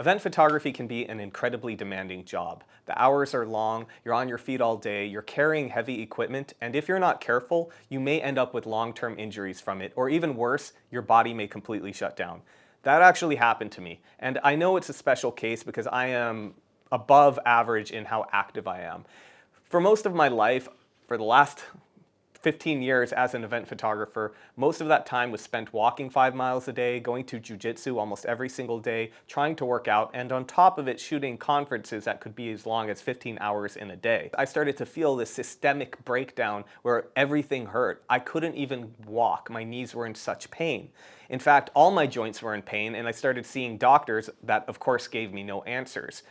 Event photography can be an incredibly demanding job. The hours are long, you're on your feet all day, you're carrying heavy equipment, and if you're not careful, you may end up with long-term injuries from it, or even worse, your body may completely shut down. That actually happened to me, and I know it's a special case because I am above average in how active I am. For most of my life, for the last 15 years as an event photographer, most of that time was spent walking 5 miles a day, going to jujitsu almost every single day, trying to work out, and on top of it, shooting conferences that could be as long as 15 hours in a day. I started to feel this systemic breakdown where everything hurt. I couldn't even walk. My knees were in such pain. In fact, all my joints were in pain, and I started seeing doctors that, of course, gave me no answers.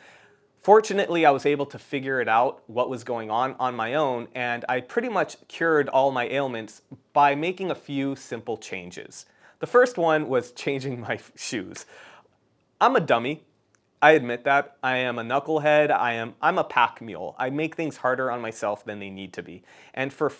Fortunately, I was able to figure it out, what was going on my own, and I pretty much cured all my ailments by making a few simple changes. The first one was changing my shoes. I'm a dummy. I admit that. I am a knucklehead. I'm a pack mule. I make things harder on myself than they need to be. And for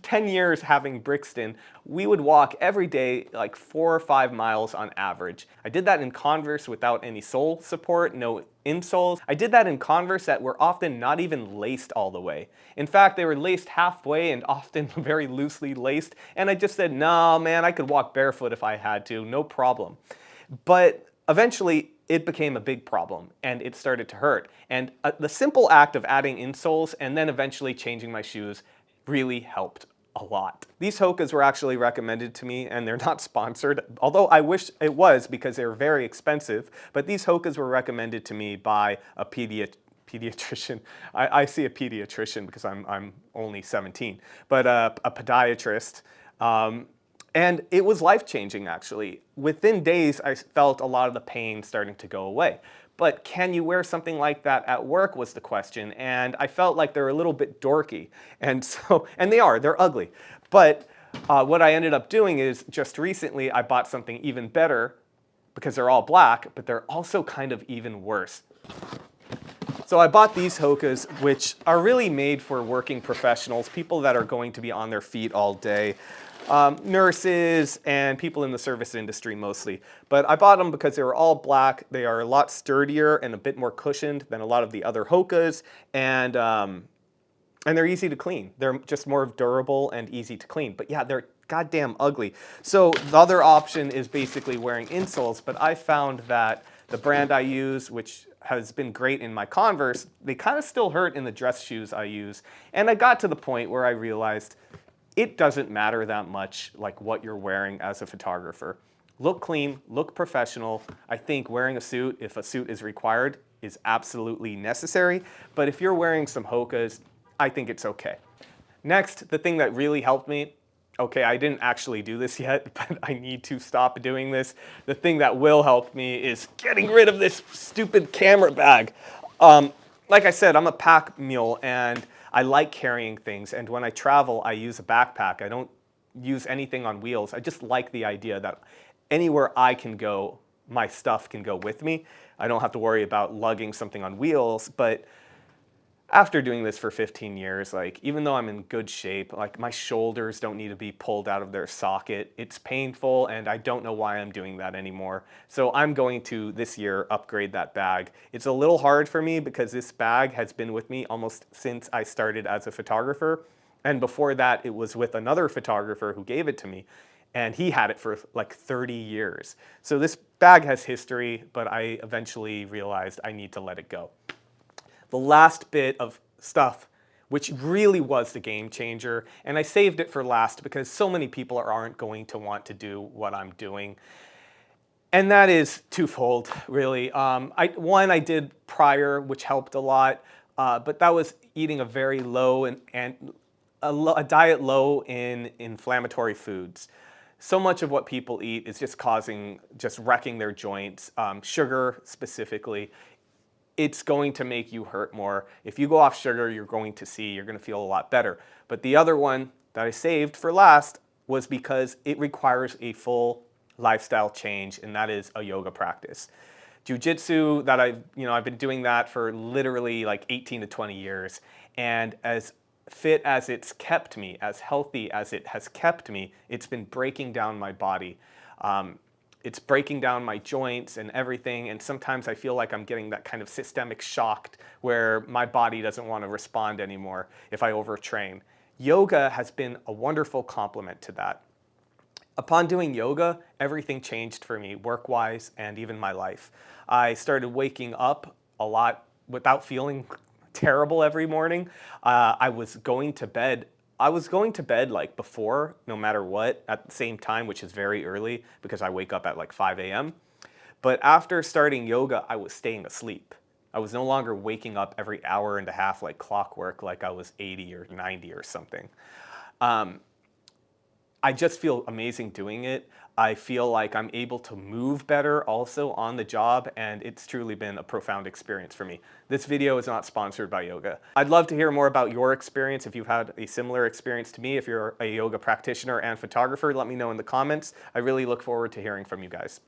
10 years having Brixton, we would walk every day like 4 or 5 miles on average. I did that in Converse without any sole support, no insoles. I did that in Converse that were often not even laced all the way. In fact, they were laced halfway and often very loosely laced. And I just said, no, man, I could walk barefoot if I had to, no problem. But eventually, it became a big problem and it started to hurt. And the simple act of adding insoles and then eventually changing my shoes really helped a lot. These hokas were actually recommended to me and they're not sponsored, although I wish it was because they're very expensive, but these hokas were recommended to me by a pediatrician. I see a pediatrician because I'm only 17, but a podiatrist. And it was life-changing, actually. Within days, I felt a lot of the pain starting to go away. But can you wear something like that at work was the question, and I felt like they're a little bit dorky. And they're ugly. But what I ended up doing is, just recently, I bought something even better because they're all black, but they're also kind of even worse. So I bought these hokas, which are really made for working professionals, people that are going to be on their feet all day. Nurses and people in the service industry mostly. But I bought them because they were all black. They are a lot sturdier and a bit more cushioned than a lot of the other hokas, and they're easy to clean. They're just more durable and easy to clean. But yeah, they're goddamn ugly. So the other option is basically wearing insoles, but I found that the brand I use, which has been great in my Converse, they kind of still hurt in the dress shoes I use. And I got to the point where I realized it doesn't matter that much like what you're wearing as a photographer. Look clean, look professional. I think wearing a suit, if a suit is required, is absolutely necessary. But if you're wearing some hokas, I think it's okay. Next, the thing that really helped me, okay, I didn't actually do this yet, but I need to stop doing this. The thing that will help me is getting rid of this stupid camera bag. Like I said, I'm a pack mule and I like carrying things, and when I travel, I use a backpack. I don't use anything on wheels. I just like the idea that anywhere I can go, my stuff can go with me. I don't have to worry about lugging something on wheels, but after doing this for 15 years, like, even though I'm in good shape, like, my shoulders don't need to be pulled out of their socket. It's painful, and I don't know why I'm doing that anymore. So I'm going to, this year, upgrade that bag. It's a little hard for me because this bag has been with me almost since I started as a photographer. And before that, it was with another photographer who gave it to me. And he had it for like 30 years. So this bag has history, but I eventually realized I need to let it go. The last bit of stuff, which really was the game changer, and I saved it for last because so many people aren't going to want to do what I'm doing. And that is twofold, really. One I did prior, which helped a lot, but that was eating a very low and a diet low in inflammatory foods. So much of what people eat is just wrecking their joints, sugar specifically. It's going to make you hurt more. If you go off sugar, you're going to feel a lot better. But the other one that I saved for last was because it requires a full lifestyle change, and that is a yoga practice. Jiu-jitsu, I've been doing that for literally like 18 to 20 years, and as fit as it's kept me, as healthy as it has kept me, it's been breaking down my body. it's breaking down my joints and everything. And sometimes I feel like I'm getting that kind of systemic shock where my body doesn't want to respond anymore if I overtrain. Yoga has been a wonderful complement to that. Upon doing yoga, everything changed for me, work-wise and even my life. I started waking up a lot without feeling terrible every morning. I was going to bed like before, no matter what, at the same time, which is very early because I wake up at like 5 a.m. But after starting yoga, I was staying asleep. I was no longer waking up every hour and a half like clockwork, like I was 80 or 90 or something. I just feel amazing doing it. I feel like I'm able to move better also on the job, and it's truly been a profound experience for me. This video is not sponsored by yoga. I'd love to hear more about your experience. If you've had a similar experience to me, if you're a yoga practitioner and photographer, let me know in the comments. I really look forward to hearing from you guys.